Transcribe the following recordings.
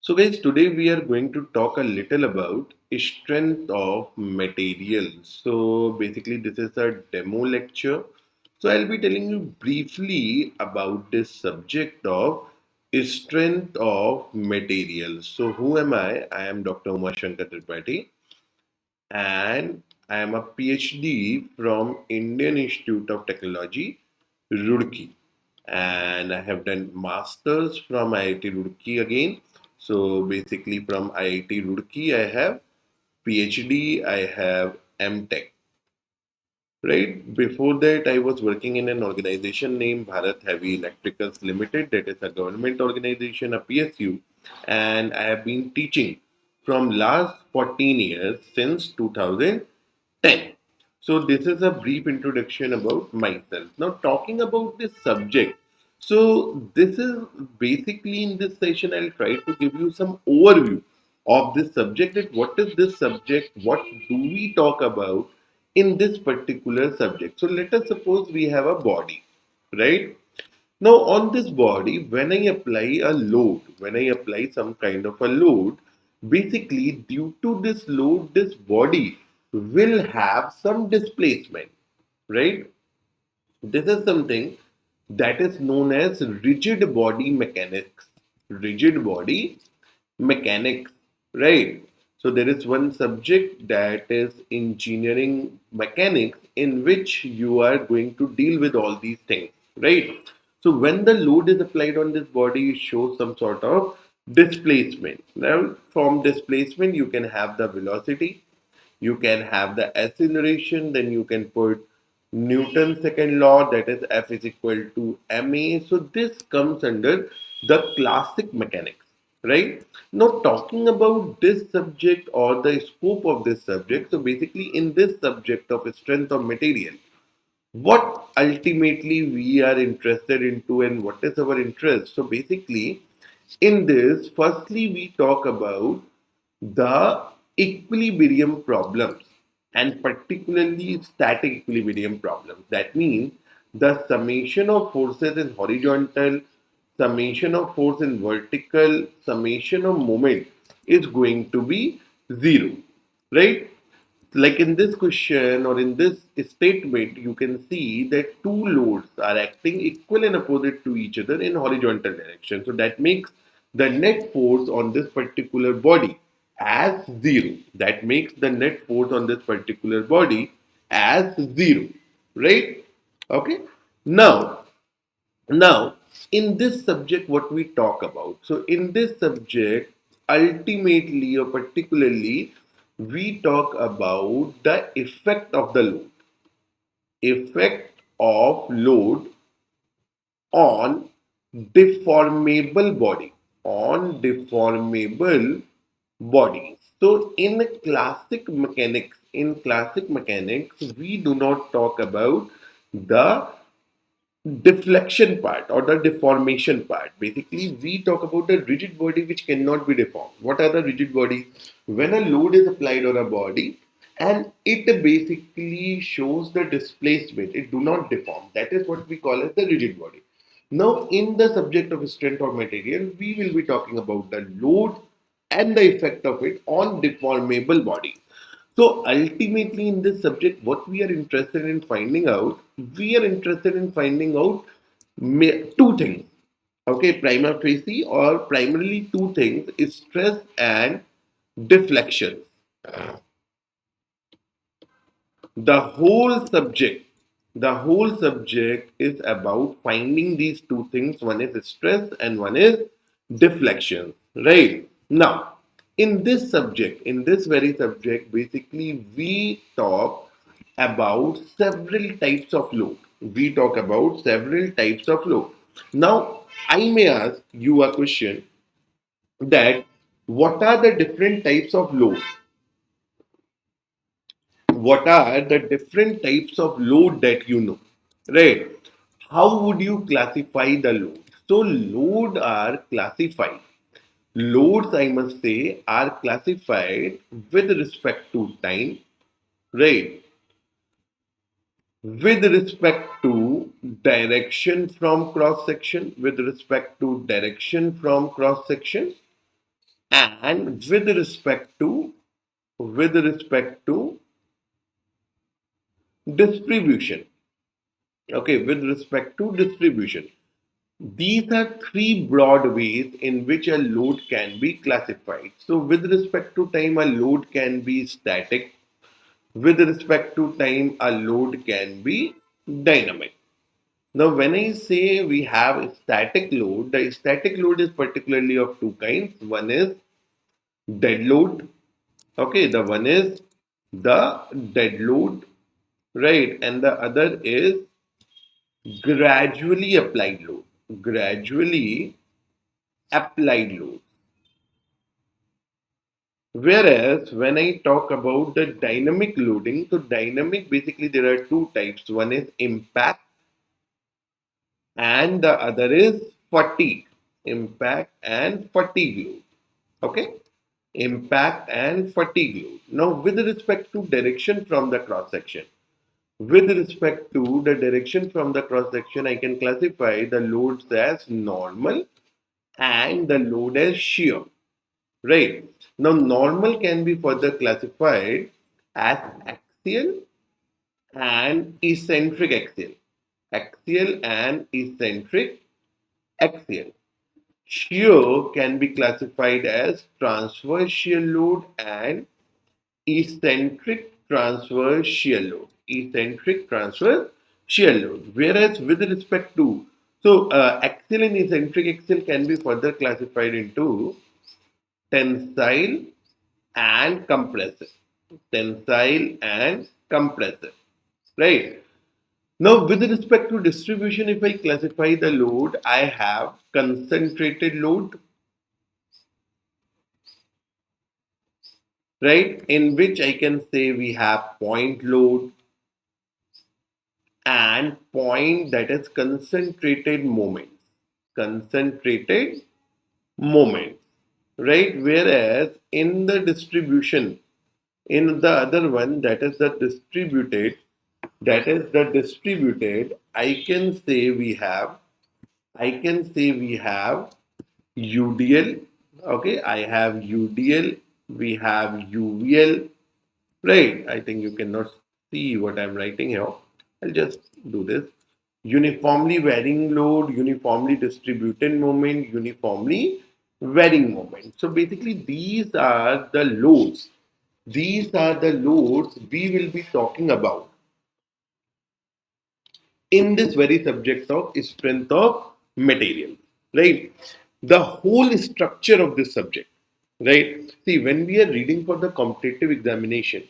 So guys, today we are going to talk a little about strength of materials. So basically this is a demo lecture. So I'll be telling you briefly about this subject of strength of materials. So who am I? I am Dr. Uma Shankar Tripathi and I am a PhD from Indian Institute of Technology, Roorkee. And I have done masters from IIT Roorkee again. So basically from IIT Roorkee I have PhD, I have MTech. Right before that, I was working in an organization named Bharat Heavy Electricals Limited, that is a government organization, a PSU, and I have been teaching from last 14 years since 2010. So this is a brief introduction about myself. Now talking about this subject, so this is basically in this session I'll try to give you some overview of this subject. That what is this subject? What do we talk about in this particular subject? So let us suppose we have a body, right? Now on this body, when I apply a load, when I apply some kind of a load, basically due to this load, this body will have some displacement, right? This is something that is known as rigid body mechanics. Rigid body mechanics, right? So there is one subject that is engineering mechanics in which you are going to deal with all these things, right? So when the load is applied on this body, it shows some sort of displacement. Now from displacement, you can have the velocity, you can have the acceleration, then you can put Newton's second law, that is F is equal to ma. So this comes under the classic mechanics, right? Now talking about this subject or the scope of this subject, so basically in this subject of strength of material, what ultimately we are interested into and what is our interest. So basically in this, firstly we talk about the equilibrium problems and particularly static equilibrium problems. That means the summation of forces in horizontal, summation of force in vertical, summation of moment is going to be zero, right? Like in this question or in this statement, you can see that two loads are acting equal and opposite to each other in horizontal direction. So that makes the net force on this particular body as zero. That makes the net force on this particular body as zero, right? Okay. Now, now, in this subject, what we talk about. So, in this subject, ultimately or particularly, we talk about the effect of the load. Effect of load on deformable body. On deformable bodies. So, in classic mechanics, we do not talk about the deflection part or the deformation part. Basically, we talk about the rigid body which cannot be deformed. What are the rigid bodies? When a load is applied on a body and it basically shows the displacement, it do not deform. That is what we call as the rigid body. Now, in the subject of strength of material, we will be talking about the load and the effect of it on deformable body. So ultimately, in this subject, what we are interested in finding out, we are interested in finding out two things. Okay, prima facie or primarily two things is stress and deflection. The whole subject, the whole subject is about finding these two things. One is stress and one is deflection. Right now, in this subject, in this very subject, basically we talk about several types of load. We talk about several types of load. Now, I may ask you a question that what are the different types of load? What are the different types of load that you know, right? How would you classify the load? So load are classified, loads I must say are classified with respect to time, right? With respect to direction from cross section, with respect to direction from cross section, and with respect to distribution. Okay, with respect to distribution. These are three broad ways in which a load can be classified. So, with respect to time, a load can be static. With respect to time, a load can be dynamic. Now, when I say we have a static load, the static load is particularly of two kinds. One is dead load. Okay, the one is the dead load, right? And the other is gradually applied load. Gradually applied load. Whereas when I talk about the dynamic loading, so dynamic basically there are two types. One is impact and the other is fatigue. Impact and fatigue load. Okay? Impact and fatigue load. Now, with respect to direction from the cross section, with respect to the direction from the cross section, I can classify the loads as normal and the load as shear. Right. Now, normal can be further classified as axial and eccentric axial. Axial and eccentric axial. Shear can be classified as transverse shear load and eccentric transverse shear load. Eccentric transverse shear load. Whereas with respect to axial and eccentric axial can be further classified into tensile and compressive. Tensile and compressive. Right. Now, with respect to distribution, if I classify the load, I have concentrated load, right, in which I can say we have point load and point that is concentrated moments. Concentrated moments, right? Whereas in the distribution, in the other one that is the distributed, I can say we have UDL. Okay, I have UDL, we have UVL, right? I think you cannot see what I'm writing here. I'll just do this. Uniformly varying load, uniformly distributed moment, uniformly varying moment. So basically, these are the loads. These are the loads we will be talking about in this very subject of strength of material, right? The whole structure of this subject, right? See, when we are reading for the competitive examination,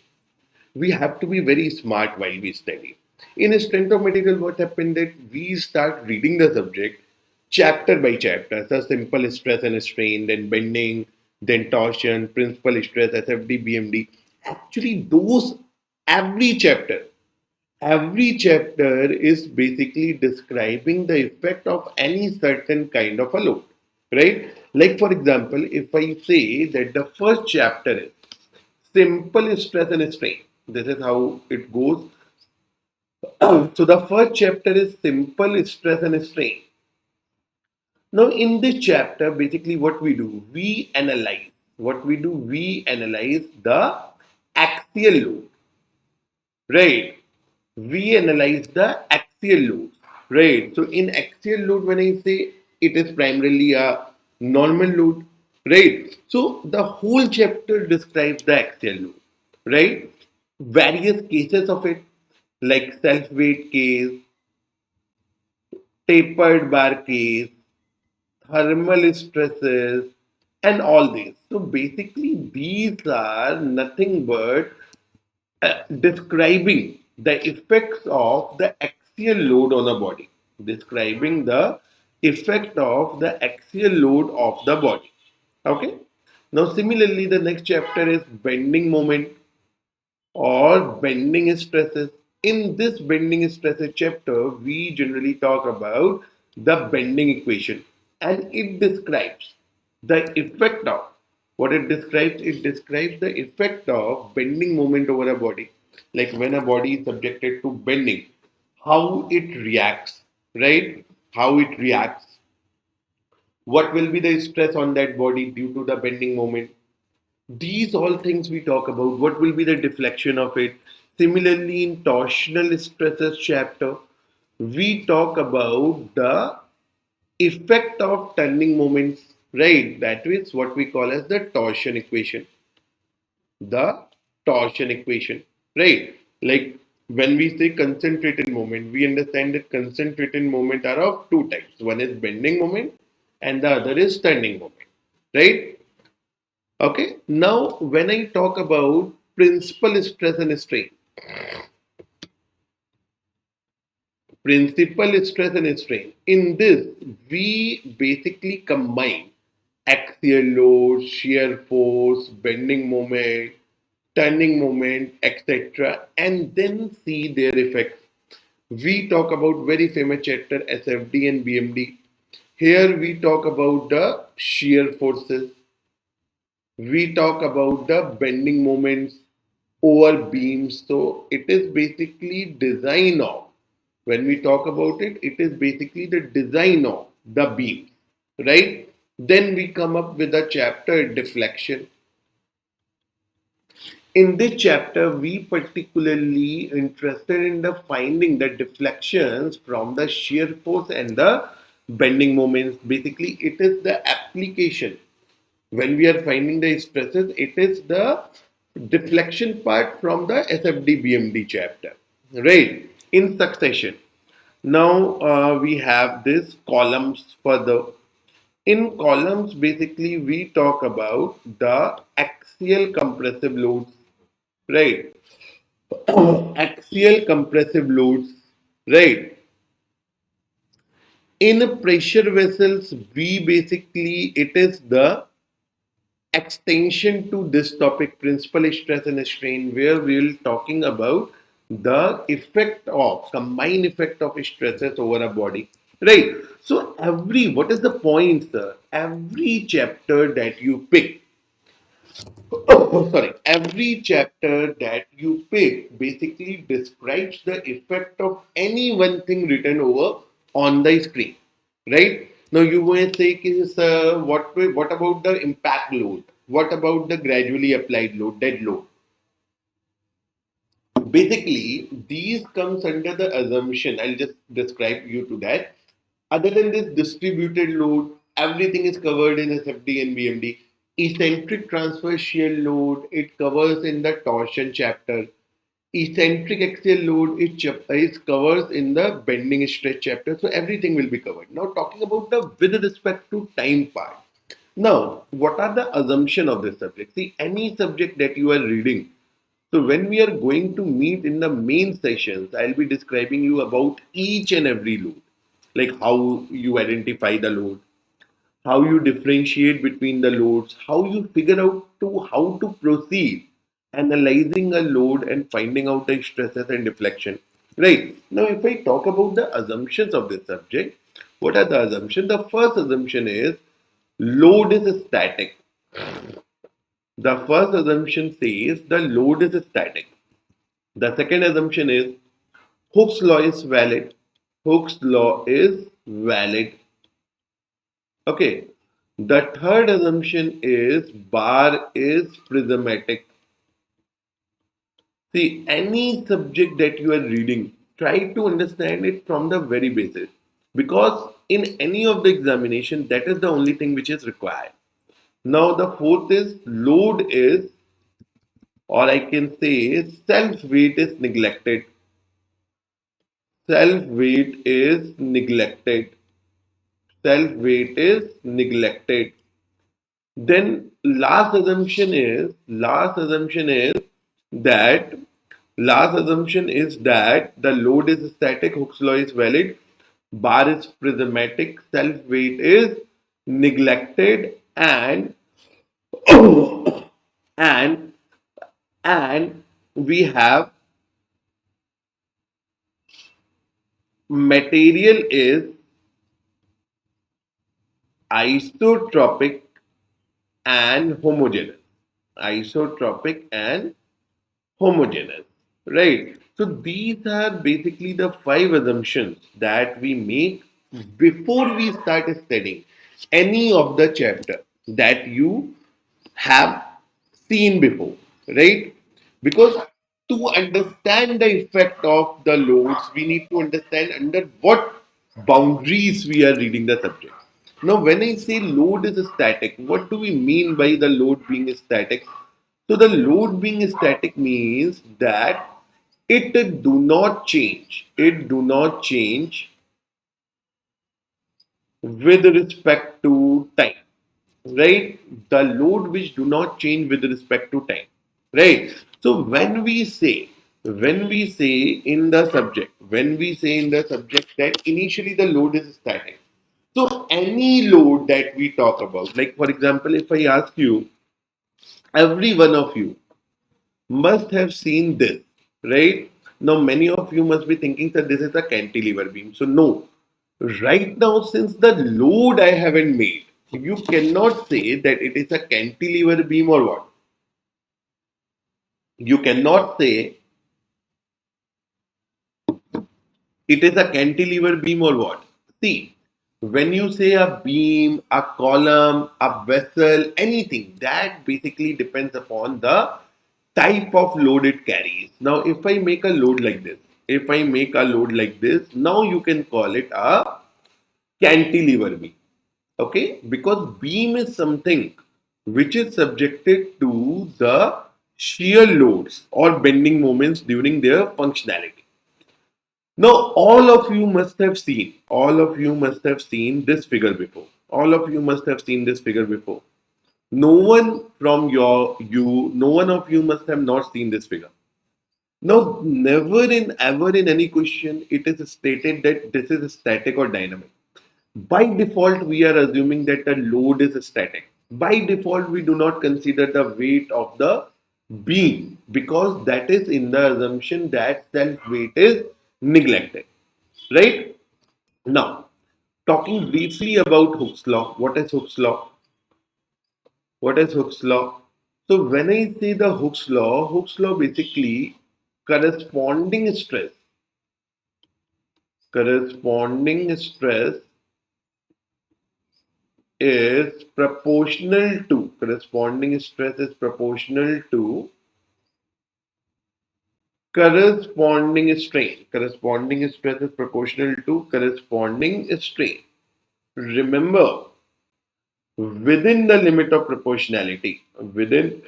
we have to be very smart while we study. In strength of material, what happened that we start reading the subject chapter by chapter. So simple stress and strain, then bending, then torsion, principal stress, SFD, BMD. Actually, those every chapter every chapter is basically describing the effect of any certain kind of a load, right? Like, for example, if I say that the first chapter is simple stress and strain, this is how it goes. So, the first chapter is simple stress and strain. Now, in this chapter, basically, what we do, we analyze. What we do, we analyze the axial load, right? We analyze the axial load, right? So in axial load, when I say it is primarily a normal load, right? So the whole chapter describes the axial load, right? Various cases of it, like self-weight case, tapered bar case, thermal stresses, and all these. So basically, these are nothing but describing the effects of the axial load on a body. Describing the effect of the axial load of the body. Okay. Now, similarly, the next chapter is bending moment or bending stresses. In this bending stresses chapter, we generally talk about the bending equation, and it describes the effect of what it describes the effect of bending moment over a body, like when a body is subjected to bending, how it reacts, right? How it reacts. What will be the stress on that body due to the bending moment? These all things we talk about. What will be the deflection of it? Similarly, in torsional stresses chapter, we talk about the effect of turning moments, right? That is what we call as the torsion equation. The torsion equation, right? Like when we say concentrated moment, we understand that concentrated moment are of two types. One is bending moment and the other is turning moment, right? Okay. Now, when I talk about principal stress and strain, principal stress and strain, in this, we basically combine axial load, shear force, bending moment, turning moment, etc., and then see their effects. We talk about very famous chapter SFD and BMD. Here we talk about the shear forces. We talk about the bending moments over beams. So it is basically design of, when we talk about it, it is basically the design of the beam, right? Then we come up with a chapter deflection. In this chapter, we particularly interested in the finding the deflections from the shear force and the bending moments. Basically, it is the application. When we are finding the stresses, it is the deflection part from the SFD BMD chapter, right? In succession. Now we have this columns further. In columns, basically, we talk about the axial compressive loads, right? Axial compressive loads, right? In pressure vessels, we basically, it is the extension to this topic, principal stress and strain, where we will talking about the effect of combined effect of stresses over a body, right? So every, what is the point, sir? Every chapter that you pick, sorry, every chapter that you pick basically describes the effect of any one thing written over on the screen, right? Now you may say, what about the impact load? What about the gradually applied load, dead load? Basically, these comes under the assumption. I'll just describe you to that. Other than this distributed load, everything is covered in SFD and BMD. Eccentric transfer shear load, it covers in the torsion chapter. Eccentric axial load is covers in the bending stress chapter. So everything will be covered. Now talking about the with respect to time part. Now, what are the assumption of this subject? See, any subject that you are reading, so when we are going to meet in the main sessions, I'll be describing you about each and every load, like how you identify the load, how you differentiate between the loads, how you figure out to how to proceed, analyzing a load and finding out the stresses and deflection. Right. Now, if I talk about the assumptions of this subject, what are the assumptions? The first assumption is load is static. The first assumption says the load is static. The second assumption is Hooke's law is valid. Hooke's law is valid. Okay. The third assumption is bar is prismatic. See, any subject that you are reading, try to understand it from the very basic. Because in any of the examination, that is the only thing which is required. Now, the fourth is load is, or I can say self weight is neglected. Self weight is neglected. Self weight is neglected. Then that last assumption is that the load is static, Hooke's law is valid, bar is prismatic, self weight is neglected, and and we have material is isotropic and homogeneous. Isotropic and homogeneous, right? So these are basically the five assumptions that we make before we start studying. any of the chapter that you have seen before, right? Because to understand the effect of the loads, we need to understand under what boundaries we are reading the subject. Now, when I say load is static, what do we mean by the load being static? So, the load being static means that it do not change. It do not change with respect to time, right? The load which do not change with respect to time, right? So when we say in the subject, that initially the load is static, so any load that we talk about, like for example, if I ask you, every one of you must have seen this, right? Now, many of you must be thinking that this is a cantilever beam. So, no. Right now, since the load I haven't made, you cannot say that it is a cantilever beam or what. You cannot say it is a cantilever beam or what. See, when you say a beam, a column, a vessel, anything, that basically depends upon the type of load it carries. Now, if I make a load like this, now you can call it a cantilever beam. Okay, because beam is something which is subjected to the shear loads or bending moments during their functionality. Now, all of you must have seen this figure before. All of you must have seen this figure before. No one of you must have not seen this figure. Now, never in ever in any question it is stated that this is static or dynamic. By default, we are assuming that the load is static. By default, we do not consider the weight of the beam because that is in the assumption that self weight is neglected. Right? Now, talking briefly about Hooke's law. What is Hooke's law? What is Hooke's law? So when I say the Hooke's law basically corresponding stress, corresponding stress is proportional to corresponding stress is proportional to corresponding strain. Corresponding stress is proportional to corresponding strain. Remember, within the limit of proportionality, within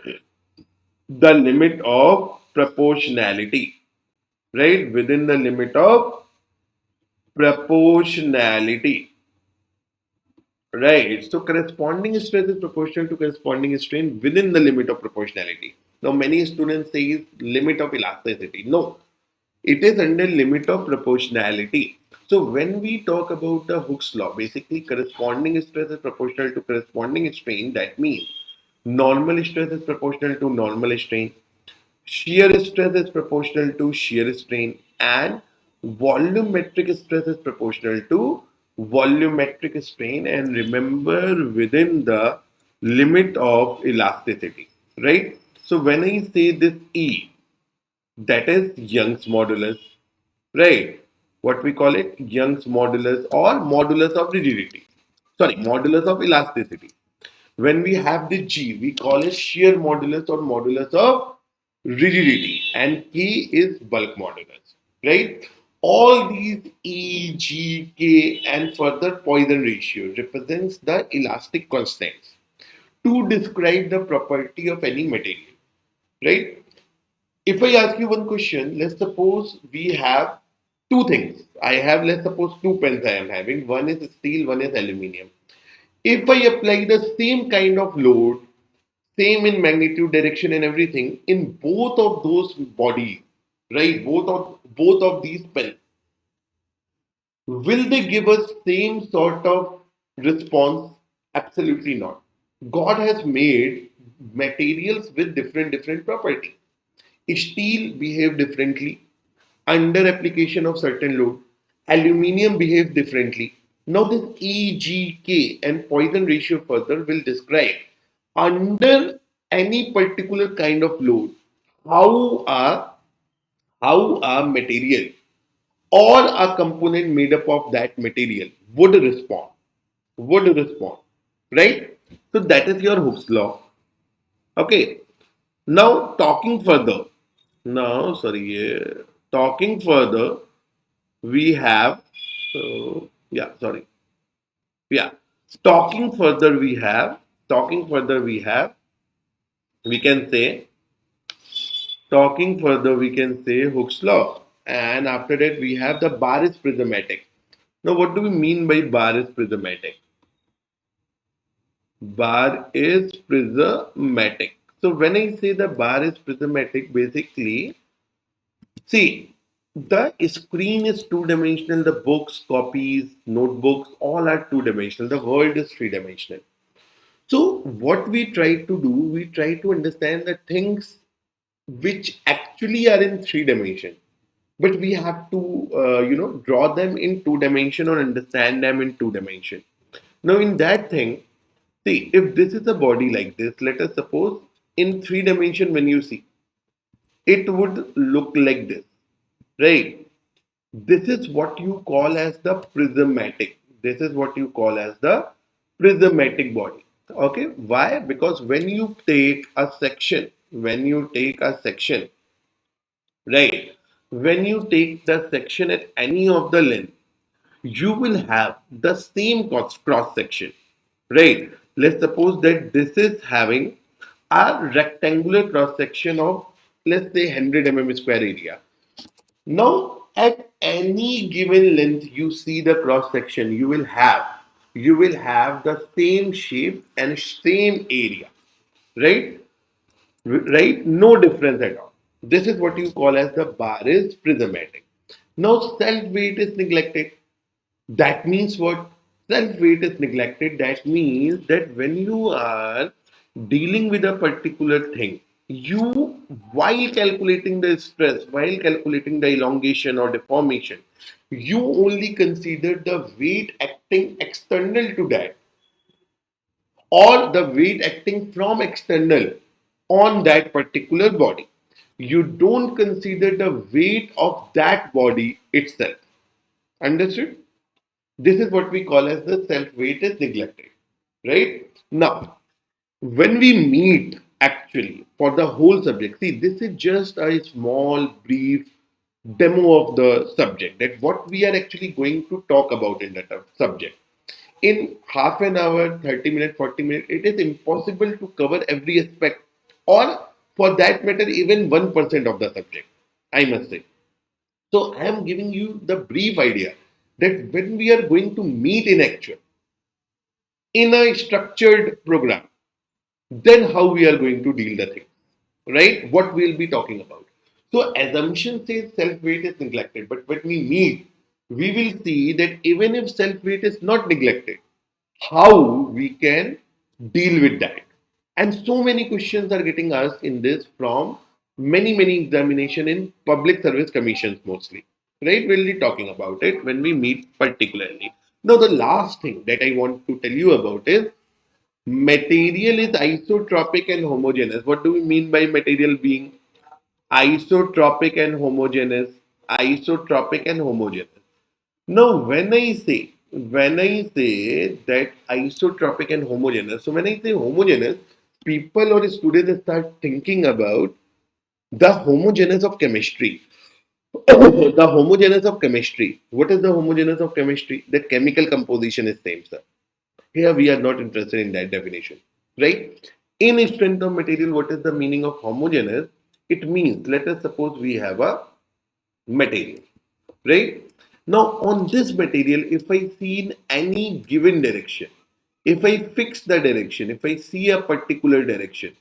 the limit of proportionality, right? Within the limit of proportionality, right? So corresponding stress is proportional to corresponding strain within the limit of proportionality. Now, many students say limit of elasticity. No, it is under limit of proportionality. So when we talk about the Hooke's law, basically corresponding stress is proportional to corresponding strain. That means normal stress is proportional to normal strain. Shear stress is proportional to shear strain, and volumetric stress is proportional to volumetric strain, and remember within the limit of elasticity, right? So when I say this E, that is Young's modulus, right? What we call it, Young's modulus or modulus of rigidity. Sorry, modulus of elasticity. When we have the G, we call it shear modulus or modulus of rigidity, and K is bulk modulus, right? All these E, G, K, and further Poisson ratio represents the elastic constants to describe the property of any material, right? If I ask you one question, let's suppose we have two things. Let's suppose two pens I am having. One is steel, one is aluminium. If I apply the same kind of load, same in magnitude, direction, and everything in both of those bodies, right? Both of these pens, will they give us same sort of response? Absolutely not. God has made materials with different properties. Steel behave differently under application of certain load. Aluminium behave differently. Now this E, G, K and Poisson ratio further will describe under any particular kind of load how a material or a component made up of that material would respond. would respond, right? So that is your Hooke's law. Okay. Now talking further. Now, sorry, talking further, we have. Yeah, sorry. Yeah. Talking further, we have. Talking further, we have. We can say. Talking further, we can say Hooke's law. And after that, we have the bar is prismatic. Now, what do we mean by bar is prismatic? Bar is prismatic. So when I say the bar is prismatic, basically, see, the screen is two-dimensional, the books, copies, notebooks, all are two-dimensional. The world is three-dimensional. So what we try to do, we try to understand the things which actually are in three dimension, but we have to draw them in two dimension or understand them in two dimension. Now in that thing, see, if this is a body like this, let us suppose in three dimension when you see, it would look like this, right? This is what you call as the prismatic. This is what you call as the prismatic body. Okay, why? Because when you take a section, right, when you take the section at any of the length, you will have the same cross section, right? Let's suppose that this is having a rectangular cross section of, let's say, 100 square area. Now, at any given length, you see the cross section, you will have the same shape and same area, right? Right? No difference at all. This is what you call as the bar is prismatic. Now, self weight is neglected. That means what? Self weight is neglected. That means that when you are dealing with a particular thing, you, while calculating the stress, while calculating the elongation or deformation, you only consider the weight acting external to that or the weight acting from external on that particular body. You don't consider the weight of that body itself. Understood? This is what we call as the self weight is neglected. Right? Now, when we meet actually for the whole subject, see, this is just a small, brief demo of the subject that what we are actually going to talk about in that subject. In half an hour, 30 minutes, 40 minutes, it is impossible to cover every aspect or for that matter, even 1% of the subject, I must say. So I am giving you the brief idea that when we are going to meet in actual, in a structured program, then how we are going to deal the thing, right? What we'll be talking about. So assumption says self-weight is neglected, but when we meet, we will see that even if self-weight is not neglected, how we can deal with that. And so many questions are getting asked in this from many examination in public service commissions mostly. Right? We'll be talking about it when we meet particularly. Now the last thing that I want to tell you about is material is isotropic and homogeneous. What do we mean by material being isotropic and homogeneous? Isotropic and homogeneous. Now, when I say that isotropic and homogeneous, so when I say homogeneous, people or students start thinking about the homogeneous of chemistry. The homogeneous of chemistry. What is the homogeneous of chemistry? The chemical composition is same, sir. Here we are not interested in that definition, right? In strength of material, what is the meaning of homogeneous? It means, let us suppose we have a material, right? Now, on this material, if I see in any given direction, if I fix the direction, if I see a particular direction,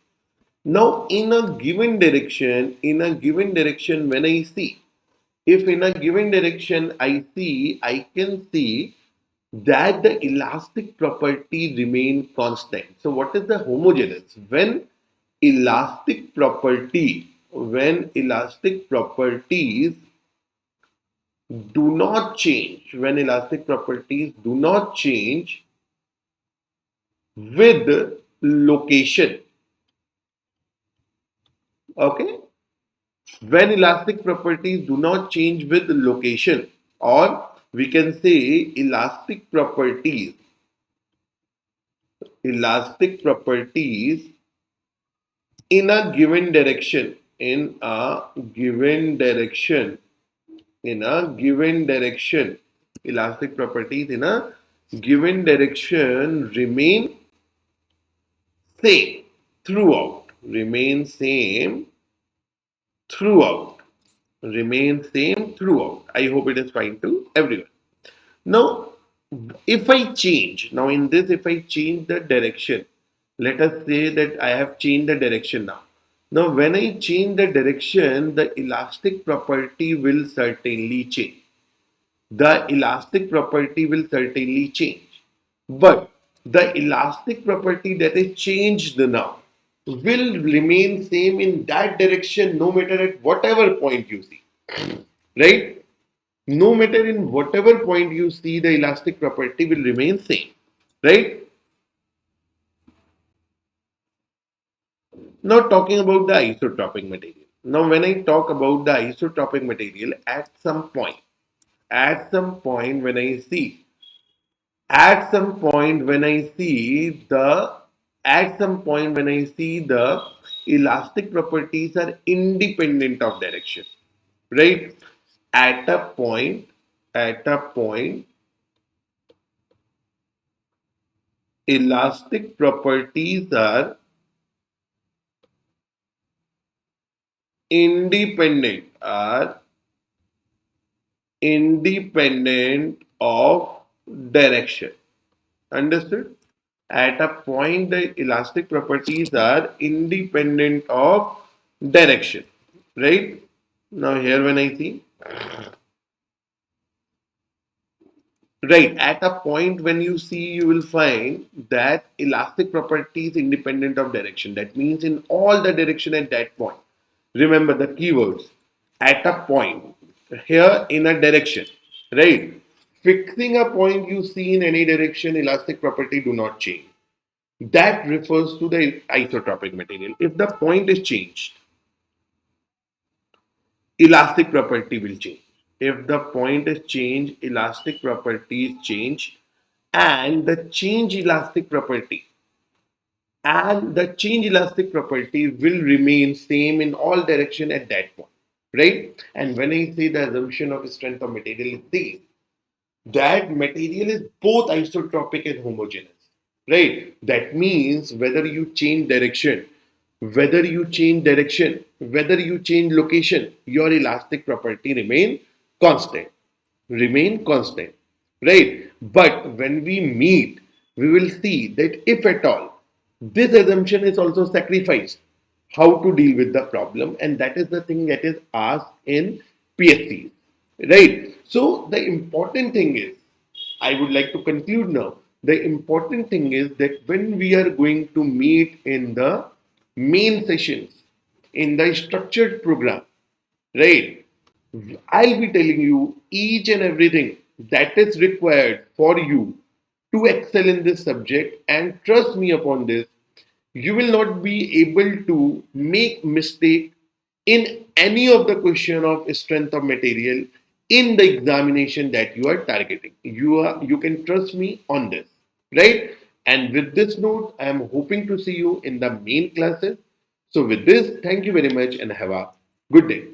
now in a given direction, when I see, if in a given direction I can see that the elastic property remain constant. So, what is the homogeneous? When elastic properties do not change, when elastic properties do not change with location, okay, when elastic properties do not change with location, or we can say elastic properties elastic properties in a given direction, in a given direction, in a given direction, elastic properties in a given direction same remain same throughout, remain same throughout. I hope it is fine to everyone. Now, if I change, now in this, if I change the direction, let us say that I have changed the direction now. Now, when I change the direction, the elastic property will certainly change. The elastic property will certainly change. But the elastic property that is changed now will remain same in that direction no matter at whatever point you see. Right? No matter in whatever point you see, the elastic property will remain same. Right? Now talking about the isotropic material. Now when I talk about the isotropic material, at some point when I see at some point when I see the at some point when I see the elastic properties are independent of direction, right? At a point, at a point, elastic properties are independent, are independent of direction. Understood? At a point, the elastic properties are independent of direction. Right? Now, here when I see, right, at a point when you see, you will find that elastic property is independent of direction. That means in all the direction at that point. Remember the keywords at a point, here in a direction, right? Fixing a point you see in any direction, elastic property do not change. That refers to the isotropic material. If the point is changed, elastic property will change. If the point is changed, elastic properties change, and the change elastic property will remain same in all direction at that point, right? And when I say the assumption of strength of material is this, that material is both isotropic and homogeneous, right? That means whether you change location, your elastic property constant remain constant, right? But when we meet, we will see that if at all, this assumption is also sacrificed, how to deal with the problem, and that is the thing that is asked in PSC, right? So the important thing is, I would like to conclude now. The important thing is that when we are going to meet in the main sessions, in the structured program, right? I'll be telling you each and everything that is required for you to excel in this subject, and trust me upon this, you will not be able to make mistake in any of the question of strength of material in the examination that you are targeting. You can trust me on this, right? And with this note, I am hoping to see you in the main classes. So with this, thank you very much and have a good day.